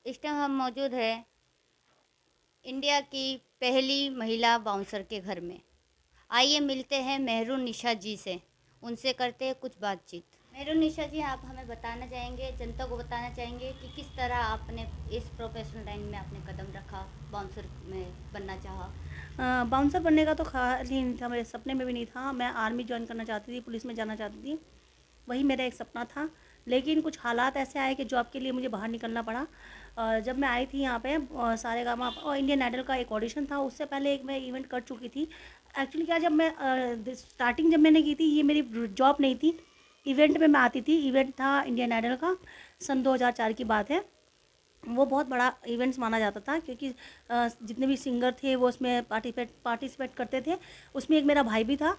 इस टाइम हम मौजूद हैं इंडिया की पहली महिला बाउंसर के घर में। आइए मिलते हैं मेहरून निशा जी से, उनसे करते हैं कुछ बातचीत। मेहरून निशा जी, आप हमें बताना चाहेंगे, जनता को बताना चाहेंगे कि किस तरह आपने इस प्रोफेशनल लाइन में आपने कदम रखा, बाउंसर में बनना चाहा। बाउंसर बनने का तो ख़्याल ही नहीं था, मेरे सपने में भी नहीं था। मैं आर्मी जॉइन करना चाहती थी, पुलिस में जाना चाहती थी, वही मेरा एक सपना था। लेकिन कुछ हालात ऐसे आए कि जॉब के लिए मुझे बाहर निकलना पड़ा। जब मैं आई थी यहाँ पे सारेगामा और इंडियन आइडल का एक ऑडिशन था, उससे पहले एक मैं इवेंट कर चुकी थी। एक्चुअली क्या, जब मैं स्टार्टिंग जब मैंने की थी, ये मेरी जॉब नहीं थी, इवेंट में मैं आती थी। इवेंट था इंडियन आइडल का, सन 2004 की बात है। वो बहुत बड़ा इवेंट्स माना जाता था, क्योंकि जितने भी सिंगर थे वो उसमें पार्टिसिपेट करते थे। उसमें एक मेरा भाई भी था।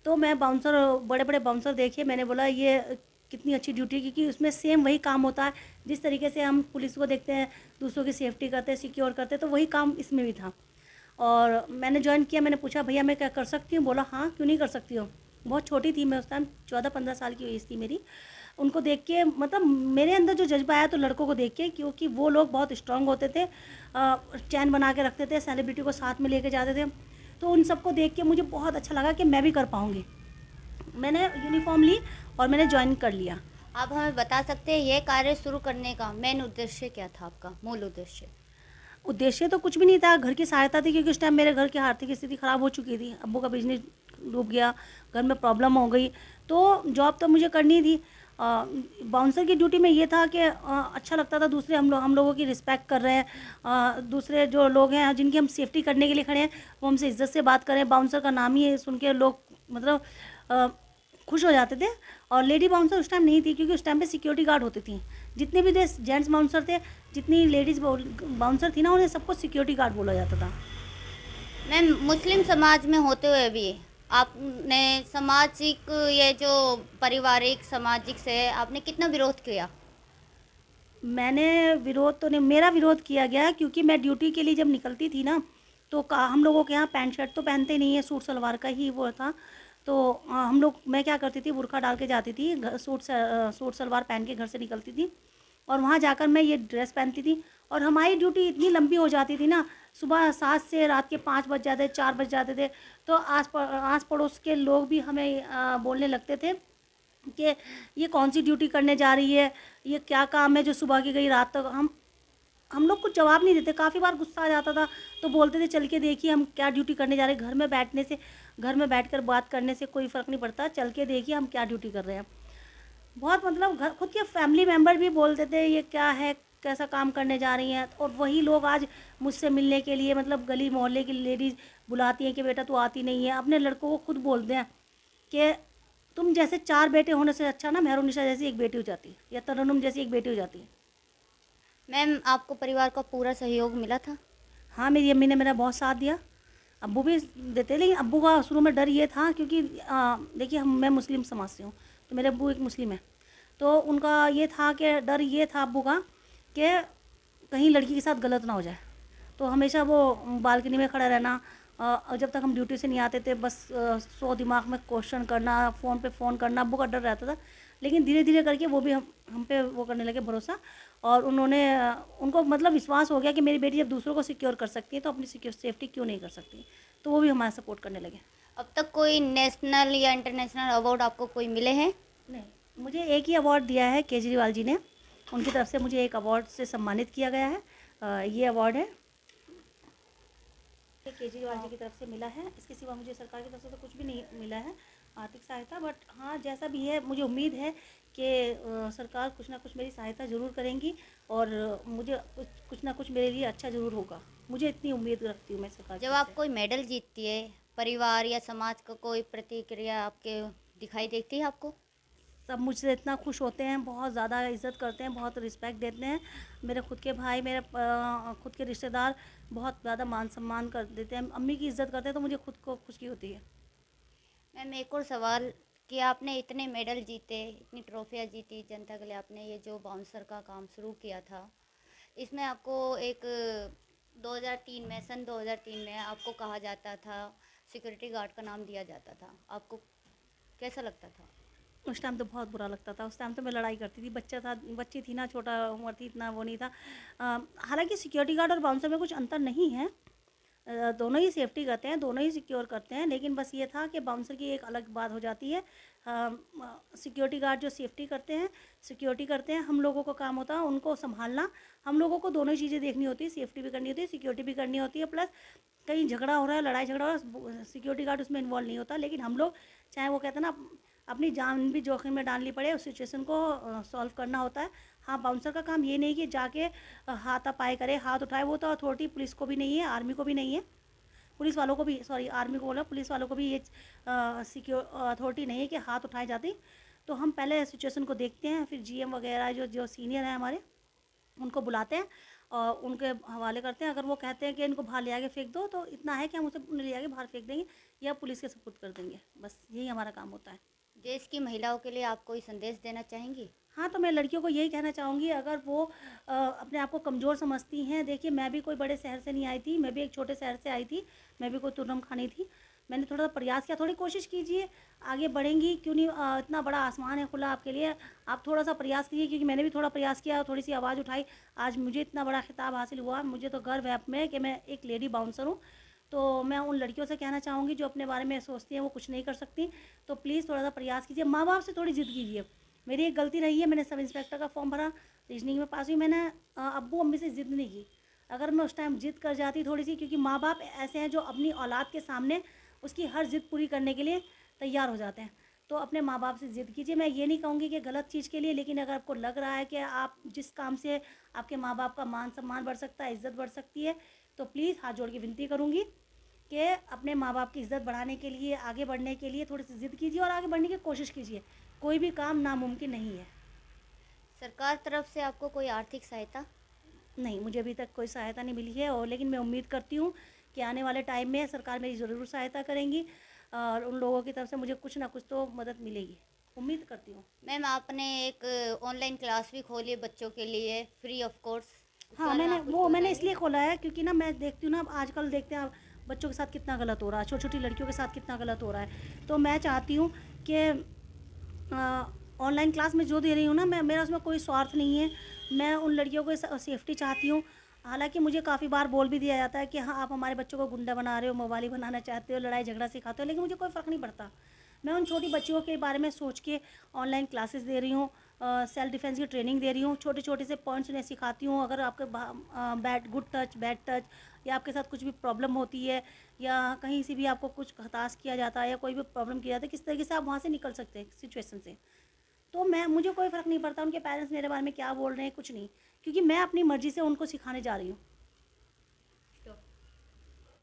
तो मैं बाउंसर, बड़े बड़े बाउंसर देखे, मैंने बोला ये कितनी अच्छी ड्यूटी, क्योंकि उसमें सेम वही काम होता है जिस तरीके से हम पुलिस को देखते हैं, दूसरों की सेफ्टी करते हैं, सिक्योर करते हैं, तो वही काम इसमें भी था। और मैंने ज्वाइन किया, मैंने पूछा भैया मैं क्या कर सकती हूँ, बोला हाँ क्यों नहीं कर सकती हो। बहुत छोटी थी मैं उस टाइम, 14-15 साल की एज थी मेरी। उनको देख के मतलब मेरे अंदर जो जज्बा आया तो लड़कों को देख के, क्योंकि वो लोग बहुत स्ट्रांग होते थे, चैन बना के रखते थे, सेलिब्रिटी को साथ में लेके जाते थे। तो उन सबको देख के मुझे बहुत अच्छा लगा कि मैं भी कर पाऊँगी। मैंने यूनिफॉर्म ली और मैंने ज्वाइन कर लिया। आप हमें बता सकते हैं यह कार्य शुरू करने का मेन उद्देश्य क्या था, आपका मूल उद्देश्य। उद्देश्य तो कुछ भी नहीं था, घर की सहायता थी, क्योंकि उस टाइम मेरे घर की आर्थिक स्थिति ख़राब हो चुकी थी, अब्बू का बिजनेस डूब गया, घर में प्रॉब्लम हो गई। तो जॉब तो मुझे करनी थी। बाउंसर की ड्यूटी में ये था कि अच्छा लगता था, दूसरे हम लोगों की रिस्पेक्ट कर रहे हैं। दूसरे जो लोग हैं जिनकी हम सेफ्टी करने के लिए खड़े हैं, वो हमसे इज्जत से बात करें। बाउंसर का नाम ही सुन के लोग मतलब अ, खुश हो जाते थे। और लेडी बाउंसर उस टाइम नहीं थी, क्योंकि उस टाइम पे सिक्योरिटी गार्ड होती थी। जितने भी थे जेंट्स बाउंसर थे, जितनी लेडीज़ बाउंसर थी ना, उन्हें सबको सिक्योरिटी गार्ड बोला जाता था। मैम, मुस्लिम समाज में होते हुए भी आपने सामाजिक, ये जो पारिवारिक सामाजिक से आपने कितना विरोध किया। मैंने विरोध तो नहीं, मेरा विरोध किया गया, क्योंकि मैं ड्यूटी के लिए जब निकलती थी ना, तो हम लोगों के यहाँ पैंट शर्ट तो पहनते नहीं है, सूट सलवार का ही वो था। तो हम लोग, मैं क्या करती थी, बुर्का डाल के जाती थी, सूट सलवार पहन के घर से निकलती थी। और वहाँ जाकर मैं ये ड्रेस पहनती थी। और हमारी ड्यूटी इतनी लंबी हो जाती थी ना, सुबह 7 से रात के 5 बज जाते, 4 बज जाते थे। तो आस पड़ोस के लोग भी हमें बोलने लगते थे कि ये कौन सी ड्यूटी करने जा रही है, ये क्या काम है जो सुबह की गई रात तक। हम लोग कुछ जवाब नहीं देते, काफ़ी बार गुस्सा आ जाता था। तो बोलते थे चल के देखिए हम क्या ड्यूटी करने जा रहे हैं, घर में बैठकर बात करने से कोई फ़र्क नहीं पड़ता, चल के देखिए हम क्या ड्यूटी कर रहे हैं। बहुत मतलब घर, खुद के फैमिली मेम्बर भी बोलते थे ये क्या है, कैसा काम करने जा रही हैं। और वही लोग आज मुझसे मिलने के लिए, मतलब गली मोहल्ले की लेडीज़ बुलाती हैं कि बेटा तू आती नहीं है। अपने लड़कों को खुद बोलते हैं कि तुम जैसे 4 बेटे होने से अच्छा ना मेहरुनिशा जैसी एक बेटी हो जाती, या तरन्नुम जैसी एक बेटी हो जाती। मैम, आपको परिवार का पूरा सहयोग मिला था। हाँ, मेरी अम्मी ने मेरा बहुत साथ दिया, अब्बू भी देते। लेकिन अब्बू का शुरू में डर ये था, क्योंकि देखिए मैं मुस्लिम समाज से हूँ, तो मेरे अब्बू एक मुस्लिम है। तो उनका ये था कि डर ये था अब्बू का कि कहीं लड़की के साथ गलत ना हो जाए। तो हमेशा वो बालकनी में खड़ा रहना, और जब तक हम ड्यूटी से नहीं आते थे बस सौ दिमाग में क्वेश्चन करना, फ़ोन पे फ़ोन करना, अब्बू का डर रहता था। लेकिन धीरे धीरे करके वो भी हम पे वो करने लगे भरोसा। और उनको मतलब विश्वास हो गया कि मेरी बेटी जब दूसरों को सिक्योर कर सकती है तो अपनी सिक्योर सेफ्टी क्यों नहीं कर सकती। तो वो भी हमारा सपोर्ट करने लगे। अब तक कोई नेशनल या इंटरनेशनल अवार्ड आपको कोई मिले हैं। नहीं, मुझे एक ही अवार्ड दिया है केजरीवाल जी ने, उनकी तरफ से मुझे एक अवार्ड से सम्मानित किया गया है। ये अवार्ड है, ये केजरीवाल जी की तरफ से मिला है। इसके सिवा मुझे सरकार की तरफ से तो कुछ भी नहीं मिला है, आर्थिक सहायता। बट हाँ, जैसा भी है मुझे उम्मीद है कि सरकार कुछ ना कुछ मेरी सहायता ज़रूर करेंगी, और मुझे कुछ ना कुछ मेरे लिए अच्छा ज़रूर होगा। मुझे इतनी उम्मीद रखती हूँ मैं सरकार की जब तरफ आप से। कोई मेडल जीतती है, परिवार या समाज का कोई प्रतिक्रिया आपके दिखाई देती है आपको। सब मुझसे इतना खुश होते हैं, बहुत ज़्यादा इज़्ज़त करते हैं, बहुत रिस्पेक्ट देते हैं। मेरे खुद के भाई, मेरे खुद के रिश्तेदार बहुत ज़्यादा मान सम्मान कर देते हैं, अम्मी की इज़्ज़त करते हैं, तो मुझे खुद को खुशी होती है। मैम, एक और सवाल कि आपने इतने मेडल जीते, इतनी ट्रॉफियाँ जीती जनता के लिए, आपने ये जो बाउंसर का काम शुरू किया था, इसमें आपको एक 2003 में, सन 2003 में आपको कहा जाता था, सिक्योरिटी गार्ड का नाम दिया जाता था, आपको कैसा लगता था। उस टाइम तो बहुत बुरा लगता था। उस टाइम तो मैं लड़ाई करती थी, बच्चा था, बच्ची थी ना, छोटा उम्र थी, इतना वो नहीं था। हालाँकि सिक्योरिटी गार्ड और बाउंसर में कुछ अंतर नहीं है। दोनों ही सेफ्टी करते हैं, दोनों ही सिक्योर करते हैं, लेकिन बस ये था कि बाउंसर की एक अलग बात हो जाती है। सिक्योरिटी गार्ड जो सेफ्टी करते हैं, सिक्योरिटी करते हैं, हम लोगों का काम होता है उनको सँभालना। हम लोगों को दोनों ही चीज़ें देखनी होती है, सेफ्टी भी करनी होती है, सिक्योरिटी भी करनी होती है, प्लस कहीं झगड़ा हो रहा है, लड़ाई झगड़ा हो रहा है, सिक्योरिटी गार्ड उसमें इन्वॉल्व नहीं होता। लेकिन हम लोग, चाहे वो कहते हैं ना, अपनी जान भी जोखिम में डालनी पड़े, उस सिचुएशन को सॉल्व करना होता है। हाँ, बाउंसर का काम ये नहीं कि जाके हाथापाई करे, हाथ उठाए, वो तो अथॉरिटी पुलिस को भी नहीं है, आर्मी को भी नहीं है। पुलिस वालों को भी, सॉरी आर्मी को बोला, पुलिस वालों को भी ये सिक्योर अथॉरिटी नहीं है कि हाथ उठाए जाते। तो हम पहले सिचुएशन को देखते हैं, फिर जीएम वगैरह जो जो सीनियर हैं हमारे, उनको बुलाते हैं और उनके हवाले करते हैं। अगर वो कहते हैं कि इनको बाहर ले आके फेंक दो, तो इतना है कि हम उसे ले आके बाहर फेंक देंगे या पुलिस के सपुर्द कर देंगे। बस यही हमारा काम होता है। देश की महिलाओं के लिए आप कोई संदेश देना चाहेंगी? हाँ, तो मैं लड़कियों को यही कहना चाहूँगी, अगर वो अपने आप को कमज़ोर समझती हैं, देखिए मैं भी कोई बड़े शहर से नहीं आई थी, मैं भी एक छोटे शहर से आई थी, मैं भी कोई तुर्रम खानी थी। मैंने थोड़ा प्रयास किया, थोड़ी कोशिश कीजिए, आगे बढ़ेंगी क्यों नहीं। इतना बड़ा आसमान है खुला आपके लिए, आप थोड़ा-सा प्रयास कीजिए, क्योंकि मैंने भी थोड़ा प्रयास किया, थोड़ी-सी आवाज़ उठाई, आज मुझे इतना बड़ा खिताब हासिल हुआ। मुझे तो गर्व है अपने कि मैं एक लेडी बाउंसर हूँ। तो मैं उन लड़कियों से कहना चाहूँगी जो अपने बारे में सोचती हैं वो कुछ नहीं कर सकती, तो प्लीज़ थोड़ा-सा प्रयास कीजिए, माँ-बाप से थोड़ी ज़िद कीजिए। मेरी एक गलती रही है, मैंने सब इंस्पेक्टर का फॉर्म भरा, रीजनिंग में पास हुई, मैंने अब्बू अम्मी से ज़िद नहीं की। अगर मैं उस टाइम ज़िद कर जाती थोड़ी सी, क्योंकि माँ बाप ऐसे हैं जो अपनी औलाद के सामने उसकी हर ज़िद पूरी करने के लिए तैयार हो जाते हैं। तो अपने माँ बाप से ज़िद कीजिए। मैं ये नहीं कहूँगी कि गलत चीज़ के लिए, लेकिन अगर आपको लग रहा है कि आप जिस काम से आपके माँ बाप का मान सम्मान बढ़ सकता है, इज़्ज़त बढ़ सकती है, तो प्लीज़ हाथ जोड़ के विनती करूँगी कि अपने माँ बाप की इज़्ज़त बढ़ाने के लिए, आगे बढ़ने के लिए थोड़ी सी ज़िद कीजिए और आगे बढ़ने की कोशिश कीजिए। कोई भी काम नामुमकिन नहीं है। सरकार तरफ से आपको कोई आर्थिक सहायता? नहीं, मुझे अभी तक कोई सहायता नहीं मिली है, और लेकिन मैं उम्मीद करती हूँ कि आने वाले टाइम में सरकार मेरी ज़रूर सहायता करेंगी और उन लोगों की तरफ से मुझे कुछ ना कुछ तो मदद मिलेगी, उम्मीद करती हूँ। मैम, आपने एक ऑनलाइन क्लास भी खोली है बच्चों के लिए फ्री ऑफ कोर्स, उसके हाँ, बारे में आप कुछ मैंने बताएंगे? इसलिए खोला है क्योंकि ना मैं देखती हूँ ना, अब आजकल देखते हैं आप बच्चों के साथ कितना गलत हो रहा है, छोटी-छोटी लड़कियों के साथ कितना गलत हो रहा है। तो मैं चाहती हूँ कि ऑनलाइन क्लास में जो दे रही हूँ ना, मैं, मेरा उसमें कोई स्वार्थ नहीं है। मैं उन लड़कियों को सेफ्टी चाहती हूँ। हालाँकि मुझे काफ़ी बार बोल भी दिया जाता है कि हाँ, आप हमारे बच्चों को गुंडा बना रहे हो, मवाली बनाना चाहते हो, लड़ाई झगड़ा सिखाते हो, लेकिन मुझे कोई फ़र्क नहीं पड़ता। मैं उन छोटी बच्चियों के बारे में सोच के ऑनलाइन क्लासेस दे रही हूँ, सेल्फ डिफेंस की ट्रेनिंग दे रही हूँ, छोटे-छोटे से पॉइंट्स उन्हें सिखाती हूँ। अगर आपके bad good touch, bad touch, या आपके साथ कुछ भी प्रॉब्लम होती है, या कहीं से भी आपको कुछ हताश किया जाता है या कोई भी प्रॉब्लम किया जाता है, किस तरीके से आप वहाँ से निकल सकते हैं सिचुएशन से। तो मैं, मुझे कोई फ़र्क नहीं पड़ता उनके पेरेंट्स मेरे बारे में क्या बोल रहे हैं, कुछ नहीं, क्योंकि मैं अपनी मर्ज़ी से उनको सिखाने जा रही हूँ।